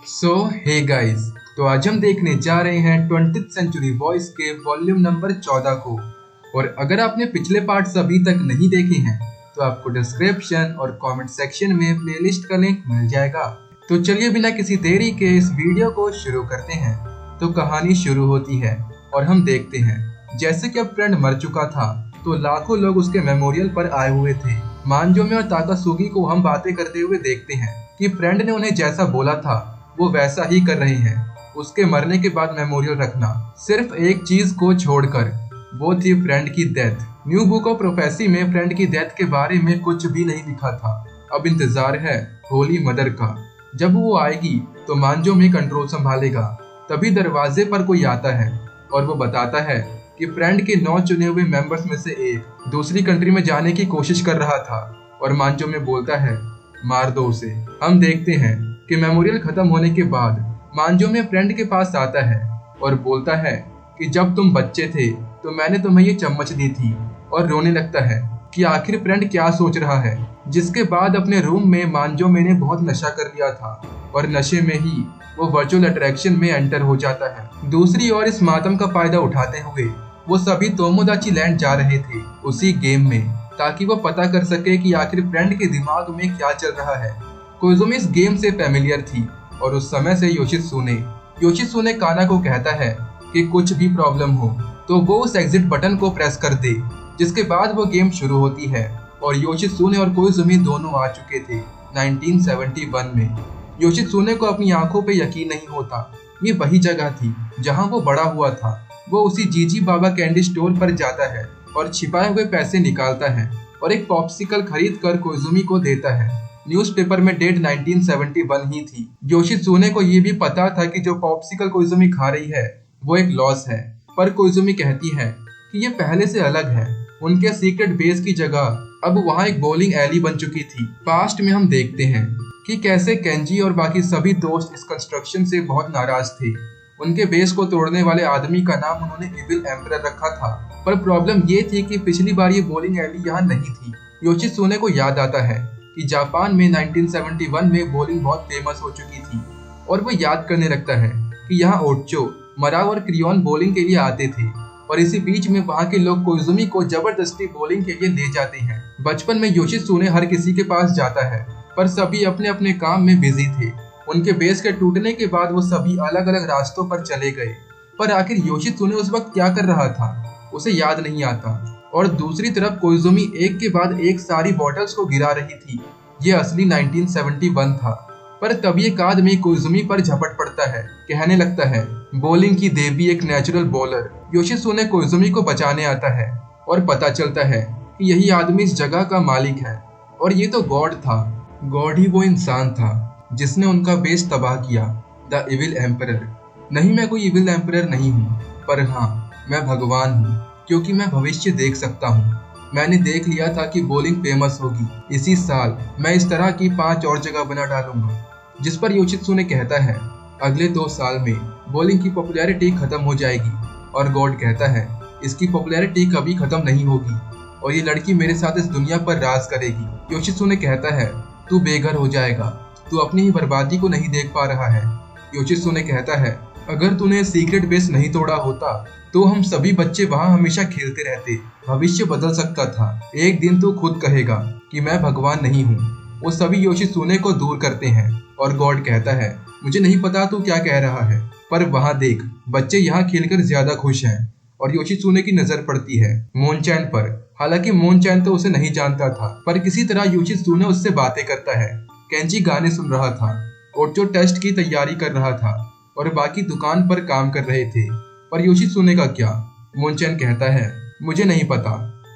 Hey guys, तो आज हम देखने जा रहे हैं 20th सेंचुरी बॉयज के वॉल्यूम नंबर 14 को। और अगर आपने पिछले पार्ट्स अभी तक नहीं देखे हैं तो आपको डिस्क्रिप्शन और कमेंट सेक्शन में प्लेलिस्ट का लिंक मिल जाएगा। तो चलिए बिना किसी देरी के इस वीडियो को शुरू करते हैं। तो कहानी शुरू होती है और हम देखते हैं जैसे कि अब फ्रेंड मर चुका था तो लाखों लोग उसके मेमोरियल पर आए हुए थे। मानजोमे और ताकासुगी को हम बातें करते हुए देखते हैं कि फ्रेंड ने उन्हें जैसा बोला था वो वैसा ही कर रहे हैं, उसके मरने के बाद मेमोरियल रखना, सिर्फ एक चीज को छोड़कर, वो थी फ्रेंड की death. New book of prophecy में फ्रेंड की डेथ के बारे में कुछ भी नहीं लिखा था। अब इंतजार है होली मदर का, जब वो आएगी तो मानजोमे कंट्रोल संभालेगा। तभी दरवाजे पर कोई आता है और वो बताता है कि फ्रेंड के 9 चुने हुए मेंबर्स में से एक दूसरी कंट्री में जाने की कोशिश कर रहा था और मानजोमे बोलता है मार दो उसे। हम देखते हैं कि मेमोरियल खत्म होने के बाद मानजोमे फ्रेंड के पास आता है और बोलता है कि जब तुम बच्चे थे तो मैंने तुम्हें ये चम्मच दी थी, और रोने लगता है कि आखिर फ्रेंड क्या सोच रहा है। जिसके बाद अपने रूम में मानजोमे ने बहुत नशा कर लिया था और नशे में ही वो वर्चुअल अट्रैक्शन में एंटर हो जाता है। दूसरी ओर इस मातम का फायदा उठाते हुए वो सभी तोमोदाची लैंड जा रहे थे उसी गेम में, ताकि वो पता कर सके कि आखिर फ्रेंड के दिमाग में क्या चल रहा है। कोइजुमी इस गेम से फेमिलियर थी और उस समय से योशित्सुने काना को कहता है कि कुछ भी प्रॉब्लम हो तो वो उस एग्जिट बटन को प्रेस कर दे। जिसके बाद वो गेम शुरू होती है और योशित्सुने और कोइजुमी दोनों आ चुके थे 1971 में। योशित्सुने को अपनी आंखों पे यकीन नहीं होता, ये वही जगह थी जहां वो बड़ा हुआ था। वो उसी जीजी बाबा कैंडी स्टोर पर जाता है और छिपाए हुए पैसे निकालता है और एक पॉप्सिकल खरीद कर कोइजुमी को देता है। न्यूज़पेपर में डेट 1971 ही थी। योशित्सुने को ये भी पता था कि जो पॉप्सिकल कोइजुमी खा रही है वो एक लॉस है, पर कोइजुमी कहती है कि ये पहले से अलग है। उनके सीक्रेट बेस की जगह अब वहाँ एक बॉलिंग एली बन चुकी थी। पास्ट में हम देखते हैं कि कैसे केंजी और बाकी सभी दोस्त इस कंस्ट्रक्शन से बहुत नाराज थे। उनके बेस को तोड़ने वाले आदमी का नाम उन्होंने इविल एम्परर रखा था, पर प्रॉब्लम ये थी कि पिछली बार ये बॉलिंग एली यहाँ नहीं थी। योशित्सुने को याद आता है कि जापान में 1971 में बॉलिंग बहुत फेमस हो चुकी थी और वो याद करने लगता है कि यहाँ ओटचो, मराव और क्रियोन बॉलिंग के लिए आते थे, और इसी बीच में वहाँ के लोग कोइजुमी को जबरदस्ती बॉलिंग के लिए ले जाते हैं। बचपन में योशित्सुने हर किसी के पास जाता है पर सभी अपने अपने काम में बिजी थे। उनके बेस के टूटने के बाद वो सभी अलग अलग रास्तों पर चले गए, पर आखिर योशित्सुने उस वक्त क्या कर रहा था उसे याद नहीं आता। और दूसरी तरफ कोइजुमी एक के बाद एक सारी बॉटल्स को गिरा रही थी। ये असली 1971 था, पर तभी एक आदमी कोइजुमी पर झपट पड़ता है, कहने लगता है बॉलिंग की देवी एक नेचुरल बॉलर। योशित्सुने कोइजुमी को बचाने आता है और पता चलता है कि यही आदमी इस जगह का मालिक है, और ये तो गॉड था। गॉड ही वो इंसान था जिसने उनका बेस तबाह किया, द इविल एम्परर। नहीं, मैं कोई इविल एम्परर नहीं हूँ, पर हाँ मैं भगवान हूँ, क्योंकि मैं भविष्य देख सकता हूँ। मैंने देख लिया था कि बॉलिंग फेमस होगी। इसी साल मैं इस तरह की 5 और जगह बना डालूंगा। जिस पर योशित्सुने कहता है अगले 2 साल में बॉलिंग की पॉपुलैरिटी खत्म हो जाएगी, और गॉड कहता है इसकी पॉपुलैरिटी कभी खत्म नहीं होगी और ये लड़की मेरे साथ इस दुनिया पर राज करेगी। योशित्सुने कहता है तू बेघर हो जाएगा, तू अपनी ही बर्बादी को नहीं देख पा रहा है। योशित्सुने कहता है अगर तूने सीक्रेट बेस नहीं तोड़ा होता तो हम सभी बच्चे वहाँ हमेशा खेलते रहते। भविष्य बदल सकता था। एक दिन तू खुद कहेगा कि मैं भगवान नहीं हूँ। वो सभी योशित्सुने को दूर करते हैं और गॉड कहता है मुझे नहीं पता तू क्या कह रहा है, पर वहाँ देख बच्चे यहाँ खेलकर ज्यादा खुश हैं। और योशित्सुने की नजर पड़ती है मोनचैन पर। हालांकि मोनचैन तो उसे नहीं जानता था, पर किसी तरह योशित्सुने उससे बातें करता है। केंजी गाने सुन रहा था, ओटचो टेस्ट की तैयारी कर रहा था और बाकी दुकान पर काम कर रहे थे। पर योशित्सुने का क्या? मोनचैन कहता है मुझे नहीं पता,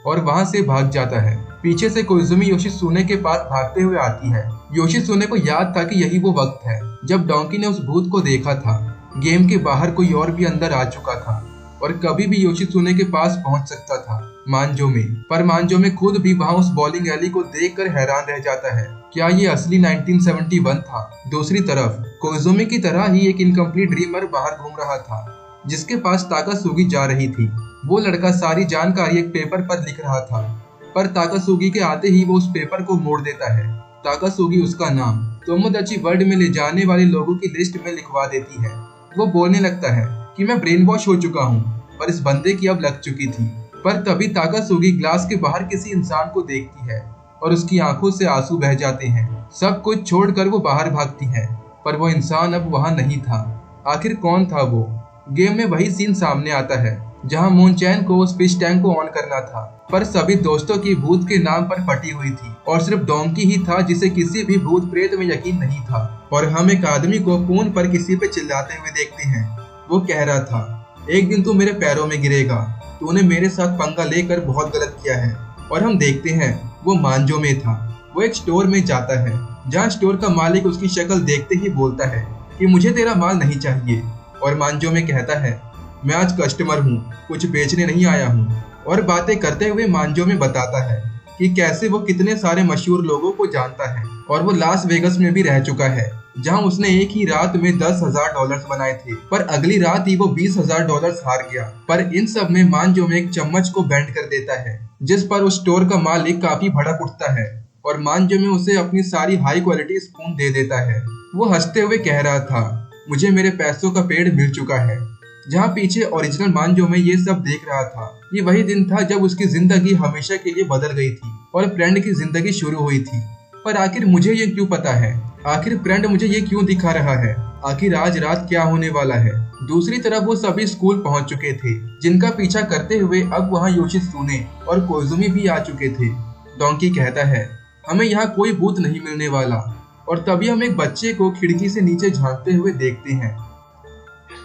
और वहां से भाग जाता है। पीछे से कोइजुमी योशित्सुने के पास भागते हुए आती है। योशित्सुने को याद था कि यही वो वक्त है जब डोंकी ने उस भूत को देखा था। गेम के बाहर कोई और भी अंदर आ चुका था और कभी भी योशित्सुने के पास पहुंच सकता था, मानजोमे। पर मानजोमे खुद भी वहां उस बॉलिंग एली को देखकर हैरान रह जाता है। क्या ये असली 1971 था? दूसरी तरफ कोइजुमी की तरह ही एक इनकम्प्लीट ड्रीमर बाहर घूम रहा था, जिसके पास ताकासुगी जा रही थी। वो लड़का सारी जानकारी एक पेपर पर लिख रहा था, पर ताकासुगी के आते ही वो उस पेपर को मोड़ देता है। ताकासुगी उसका नाम तोमोदाची वर्ल्ड में ले जाने वाले लोगों की लिस्ट में लिखवा देती है। वो बोलने लगता है कि मैं ब्रेन वॉश हो चुका हूँ, पर इस बंदे की अब लग चुकी थी। पर तभी ताकासुगी ग्लास के बाहर किसी इंसान को देखती है और उसकी आंखों से आंसू बह जाते हैं। सब कुछ छोड़कर वो बाहर भागती है, पर वो इंसान अब वहाँ नहीं था। आखिर कौन था वो? गेम में वही सीन सामने आता है जहाँ मूनचैन को उस फिश टैंक को ऑन करना था, पर सभी दोस्तों की भूत के नाम पर फटी हुई थी और सिर्फ डोंकी ही था जिसे किसी भी भूत प्रेत में यकीन नहीं था। और हम एक आदमी को फोन पर किसी पे चिल्लाते हुए देखते हैं। वो कह रहा था, एक दिन तू मेरे पैरों में गिरेगा, तूने मेरे साथ पंगा लेकर बहुत गलत किया है। और हम देखते हैं वो मांजो में था। वो एक स्टोर में जाता है जहाँ स्टोर का मालिक उसकी शक्ल देखते ही बोलता है कि मुझे तेरा माल नहीं चाहिए। और मांजो में कहता है, मैं आज कस्टमर हूँ, कुछ बेचने नहीं आया हूँ। और बातें करते हुए मांजो में बताता है कि कैसे वो कितने सारे मशहूर लोगों को जानता है और वो लास वेगस में भी रह चुका है, जहां उसने एक ही रात में $10,000 बनाए थे, पर अगली रात ही वो $20,000 हार गया। पर इन सब में मांजो में एक चम्मच को बेंड कर देता है, जिस पर उस स्टोर का मालिक काफी भड़क उठता है और मांजो में उसे अपनी सारी हाई क्वालिटी स्पून दे देता है। वो हंसते हुए कह रहा था, मुझे मेरे पैसों का पेड़ मिल चुका है। जहाँ पीछे ओरिजिनल मांजो में ये सब देख रहा था, ये वही दिन था जब उसकी जिंदगी हमेशा के लिए बदल गई थी और फ्रेंड की जिंदगी शुरू हुई थी। पर आखिर मुझे ये क्यों पता है? आखिर फ्रेंड मुझे ये क्यों दिखा रहा है? आखिर आज रात क्या होने वाला है? दूसरी तरफ वो सभी स्कूल पहुंच चुके थे, जिनका पीछा करते हुए अब वहाँ योशित्सुने और कोइजुमी भी आ चुके थे। डोंकी कहता है, हमें यहाँ कोई भूत नहीं मिलने वाला। और तभी हम एक बच्चे को खिड़की से नीचे झांकते हुए देखते हैं।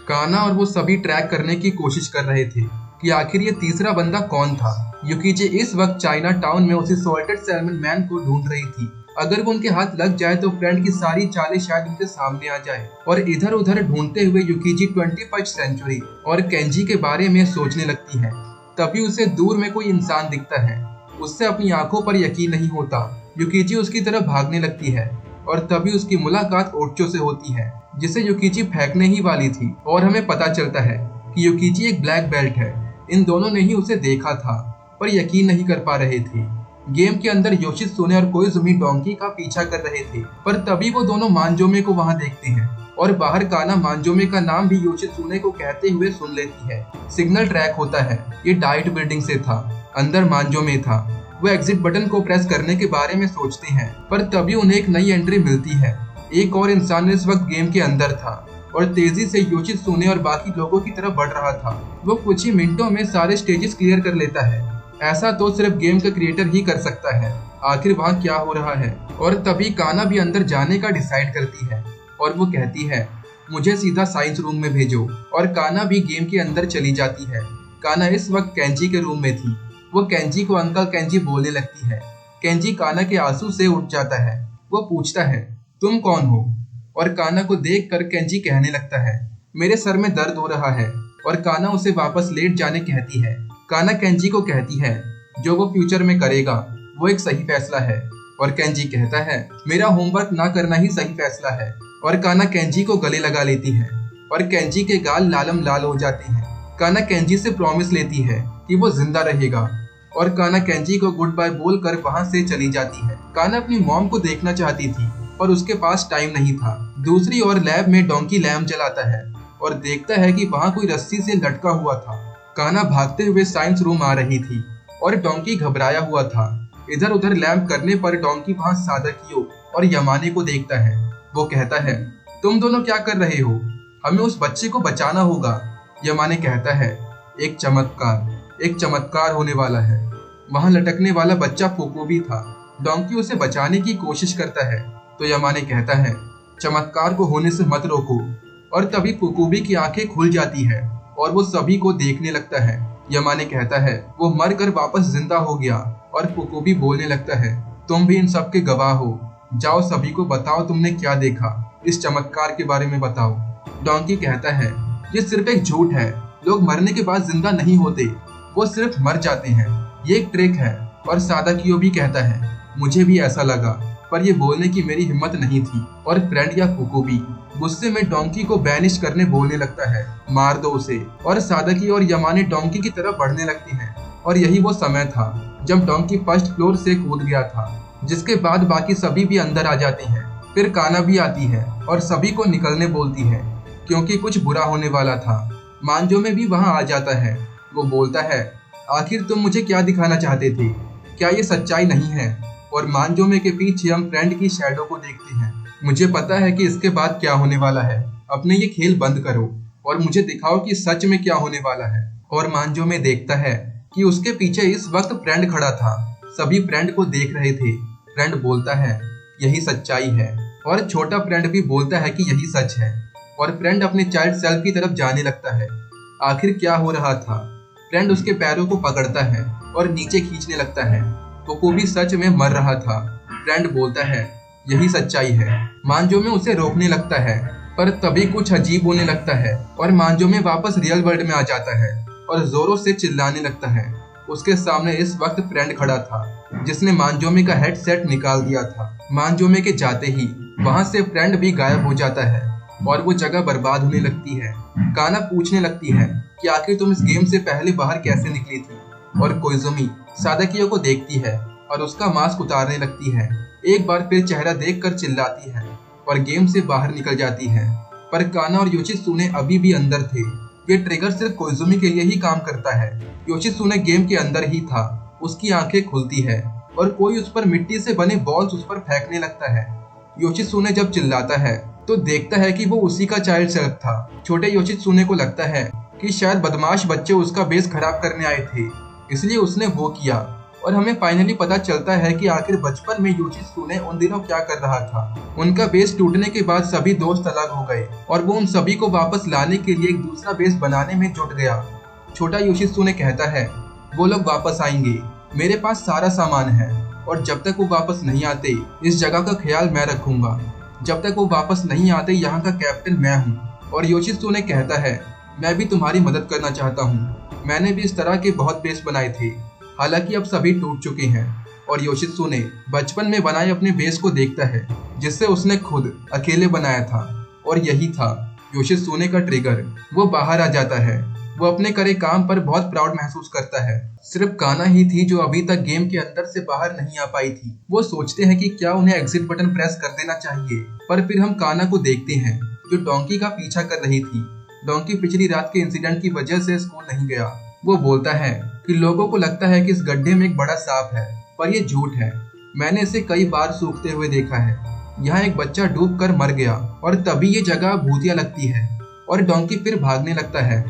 काना और वो सभी ट्रैक करने की कोशिश कर रहे थे कि आखिर ये तीसरा बंदा कौन था। युकीचे इस वक्त चाइना टाउन में उसी सॉल्टेड सैल्मन मैन को ढूंढ रही थी। अगर वो उनके हाथ लग जाए तो फ्रेंड की सारी चालें शायद उनके सामने आ जाए। और इधर उधर ढूंढते हुए युकीची 21वीं सेंचुरी और केंजी के बारे में सोचने लगती है। तभी उसे दूर में कोई इंसान दिखता है। उससे अपनी आंखों पर यकीन नहीं होता। युकीची उसकी तरफ भागने लगती है और तभी उसकी मुलाकात ओटचो से होती है, जिसे युकीची फेंकने ही वाली थी। और हमें पता चलता है कि युकीची एक ब्लैक बेल्ट है। इन दोनों ने ही उसे देखा था, पर यकीन नहीं कर पा रहे थे। गेम के अंदर योशित्सुने और कोइजुमी डोंकी का पीछा कर रहे थे, पर तभी वो दोनों मांजोमे को वहाँ देखते हैं और बाहर काना मांजोमे का नाम भी योशित्सुने को कहते हुए सुन लेती है। सिग्नल ट्रैक होता है। ये डाइट बिल्डिंग से था, अंदर मांजोमे था। वो एग्जिट बटन को प्रेस करने के बारे में सोचते हैं, पर तभी उन्हें एक नई एंट्री मिलती है। एक और इंसान इस वक्त गेम के अंदर था और तेजी से योशित्सुने और बाकी लोगों की तरफ बढ़ रहा था। वो कुछ ही मिनटों में सारे स्टेजेस क्लियर कर लेता है। ऐसा तो सिर्फ गेम का क्रिएटर ही कर सकता है। आखिर वहाँ क्या हो रहा है? और तभी काना भी अंदर जाने का डिसाइड करती है और वो कहती है, मुझे सीधा साइंस रूम में भेजो। और काना भी गेम के अंदर चली जाती है। काना इस वक्त केंजी के रूम में थी। वो केंजी को अंकल केंजी बोलने लगती है। केंजी काना के आंसू से उठ जाता है। वो पूछता है, तुम कौन हो? और काना को देखकर केंजी कहने लगता है, मेरे सर में दर्द हो रहा है। और काना उसे वापस लेट जाने कहती है। काना केंजी को कहती है, जो वो फ्यूचर में करेगा वो एक सही फैसला है। और केंजी कहता है, मेरा होमवर्क ना करना ही सही फैसला है। और काना केंजी को गले लगा लेती है और केंजी के गाल लालम लाल हो जाते हैं। काना केंजी से प्रॉमिस लेती है कि वो जिंदा रहेगा और काना केंजी को गुड बाय बोलकर वहाँ से चली जाती है। काना अपनी मॉम को देखना चाहती थी पर उसके पास टाइम नहीं था। दूसरी ओर लैब में डोंकी लैम्प जलाता है और देखता है कि वहाँ कोई रस्सी से लटका हुआ था। काना भागते हुए साइंस रूम आ रही थी और डोंकी घबराया हुआ था। इधर उधर लैम्प करने पर डोंकी वहाँ सादाकियो और यमाने को देखता है। वो कहता है, तुम दोनों क्या कर रहे हो? हमें उस बच्चे को बचाना होगा। यमाने कहता है, एक चमत्कार होने वाला है। वहाँ लटकने वाला बच्चा फुकुबी था। डोंकी उसे बचाने की कोशिश करता है तो यमाने कहता है, चमत्कार को होने से मत रोको। और तभी फुकुबी की आंखें खुल जाती है और वो सभी को देखने लगता है। यमाने कहता है, वो मर कर वापस जिंदा हो गया। और फुकुबी बोलने लगता है, तुम भी इन सब के गवाह हो। जाओ सभी को बताओ तुमने क्या देखा, इस चमत्कार के बारे में बताओ। डोंकी कहता है, ये सिर्फ एक झूठ है। लोग मरने के बाद जिंदा नहीं होते, वो सिर्फ मर जाते हैं। ये एक ट्रिक है। और सादाकियो भी कहता है, मुझे भी ऐसा लगा, पर ये बोलने की मेरी हिम्मत नहीं थी। और फ्रेंड या फुकुबी गुस्से में डोंकी को बैनिश करने बोलने लगता है, मार दो उसे। और सादाकी और यमाने डोंकी की तरफ बढ़ने लगती हैं। और यही वो समय था जब डोंकी फर्स्ट फ्लोर से कूद गया था, जिसके बाद बाकी सभी भी अंदर आ जाते हैं। फिर काना भी आती है और सभी को निकलने बोलती है क्योंकि कुछ बुरा होने वाला था। मांजोमे भी वहाँ आ जाता है। वो बोलता है, आखिर तुम मुझे क्या दिखाना चाहते थे? क्या ये सच्चाई नहीं है? और मांजोमे के पीछे हम फ्रेंड की शैडो को देखते हैं। मुझे पता है कि इसके बाद क्या होने वाला है। अपने ये खेल बंद करो और मुझे दिखाओ कि सच में क्या होने वाला है। और मांजोमे देखता है कि उसके पीछे इस वक्त फ्रेंड खड़ा था। सभी फ्रेंड को देख रहे थे। फ्रेंड बोलता है, यही सच्चाई है। और छोटा फ्रेंड भी बोलता है कि यही सच है। और फ्रेंड अपने चाइल्ड सेल्फ की तरफ जाने लगता है। आखिर क्या हो रहा था? फ्रेंड उसके पैरों को पकड़ता है और नीचे खींचने लगता है। कोको भी सच में मर रहा था। फ्रेंड बोलता है, यही सच्चाई है। मांजोमे उसे रोकने लगता है, पर तभी कुछ अजीब होने लगता है और मांजोमे वापस रियल वर्ल्ड में आ जाता है और जोरों से चिल्लाने लगता है। उसके सामने इस वक्त फ्रेंड खड़ा था जिसने मांजोमे का हेडसेट निकाल दिया था। मांजोमे के जाते ही वहां से फ्रेंड भी गायब हो जाता है और वो जगह बर्बाद होने लगती है। काना पूछने लगती है कि आखिर तुम इस गेम से पहले बाहर कैसे निकली थी? और कोइजुमी सादाकियो को देखती है और उसका मास्क उतारने लगती है। एक बार फिर चेहरा देखकर चिल्लाती है और गेम से बाहर निकल जाती है। पर काना और योशित्सुने अभी भी अंदर थे। ये ट्रिगर सिर्फ कोइजुमी के लिए ही काम करता है। योशित्सुने गेम के अंदर ही था। उसकी आंखें खुलती है और कोई उस पर मिट्टी से बने बॉल्स उस पर फेंकने लगता है। योशित्सुने जब चिल्लाता है तो देखता है कि वो उसी का चाइल्ड सेल्फ था। छोटे योशित्सुने को लगता है कि शायद बदमाश बच्चे उसका बेस खराब करने आए थे, इसलिए उसने वो किया। और हमें फाइनली पता चलता है कि आखिर बचपन में योशित्सुने उन दिनों क्या कर रहा था। उनका बेस टूटने के बाद सभी दोस्त अलग हो गए और वो उन सभी को वापस लाने के लिए एक दूसरा बेस बनाने में जुट गया। छोटा योशित्सुने कहता है, वो लोग वापस आएंगे, मेरे पास सारा सामान है और जब तक वो वापस नहीं आते इस जगह का ख्याल मैं रखूंगा। जब तक वो वापस नहीं आते यहाँ का कैप्टन मैं हूँ। और योशित्सुने कहता है, मैं भी तुम्हारी मदद करना चाहता हूँ। मैंने भी इस तरह के बहुत बेस बनाए थे, हालांकि अब सभी टूट चुके हैं। और योशित्सुने बचपन में बनाए अपने बेस को देखता है जिससे उसने खुद अकेले बनाया था और यही था योशित्सुने का ट्रिगर। वो बाहर आ जाता है। वो अपने करे काम पर बहुत प्राउड महसूस करता है। सिर्फ काना ही थी जो अभी तक गेम के अंदर से बाहर नहीं आ पाई थी। वो सोचते हैं कि क्या उन्हें एग्जिट बटन प्रेस कर देना चाहिए, पर फिर हम काना को देखते हैं जो डोंकी का पीछा कर रही थी। डोंकी पिछली रात के इंसिडेंट की वजह से स्कूल नहीं गया। वो बोलता है कि लोगों को लगता है कि इस गड्ढे में एक बड़ा सांप है, पर यह झूठ है। मैंने इसे कई बार सूखते हुए देखा है। यहाँ एक बच्चा डूब कर मर गया और तभी ये जगह भूतिया लगती है। और डोंकी फिर भागने लगता है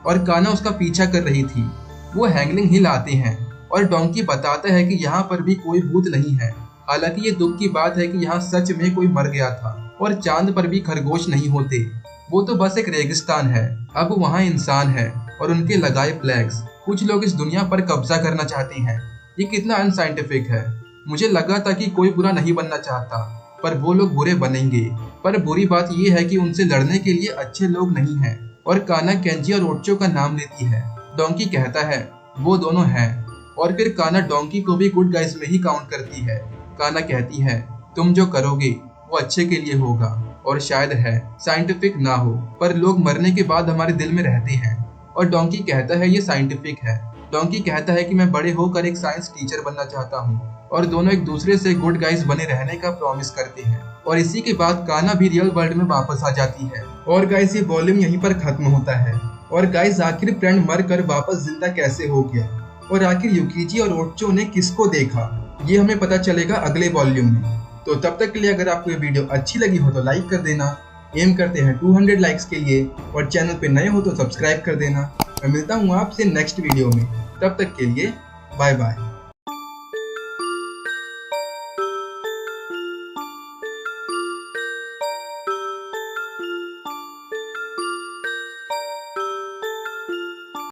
और काना उसका पीछा कर रही थी। वो हैंगलिंग हिल आते हैं और डोंकी बताता है कि यहाँ पर भी कोई भूत नहीं है। हालांकि ये दुख की बात है कि यहाँ सच में कोई मर गया था और चांद पर भी खरगोश नहीं होते। वो तो बस एक रेगिस्तान है। अब वहाँ इंसान है और उनके लगाए फ्लैग्स। कुछ लोग इस दुनिया पर कब्जा करना चाहते हैं। ये कितना अनसाइंटिफिक है। मुझे लगा था कि कोई बुरा नहीं बनना चाहता, पर वो लोग बुरे बनेंगे। पर बुरी बात ये है कि उनसे लड़ने के लिए अच्छे लोग नहीं हैं। और काना केंजी और ओच्चो का नाम लेती है। डोंकी कहता है, वो दोनों हैं। और फिर काना डोंकी को भी गुड गाइज में ही काउंट करती है। काना कहती है, तुम जो करोगे वो अच्छे के लिए होगा और शायद है साइंटिफिक ना हो, पर लोग मरने के बाद हमारे दिल में रहते हैं। और डोंकी कहता है, ये साइंटिफिक है। डोंकी कहता है कि मैं बड़े होकर एक साइंस टीचर बनना चाहता हूँ। और दोनों एक दूसरे से गुड गाइज बने रहने का प्रॉमिस करते हैं। और इसी के बाद काना भी रियल वर्ल्ड में वापस आ जाती है। और गाइज ये वॉल्यूम यहीं पर खत्म होता है। और गाइज आखिर फ्रेंड मर कर वापस जिंदा कैसे हो गया और आखिर युकिची और ओच्चो ने किसको देखा, ये हमें पता चलेगा अगले वॉल्यूम में। तो तब तक के लिए अगर आपको ये वीडियो अच्छी लगी हो तो लाइक कर देना। एम करते हैं 200 लाइक्स के लिए। और चैनल पे नए हो तो सब्सक्राइब कर देना। मैं मिलता हूँ आपसे नेक्स्ट वीडियो में। तब तक के लिए बाय बाय।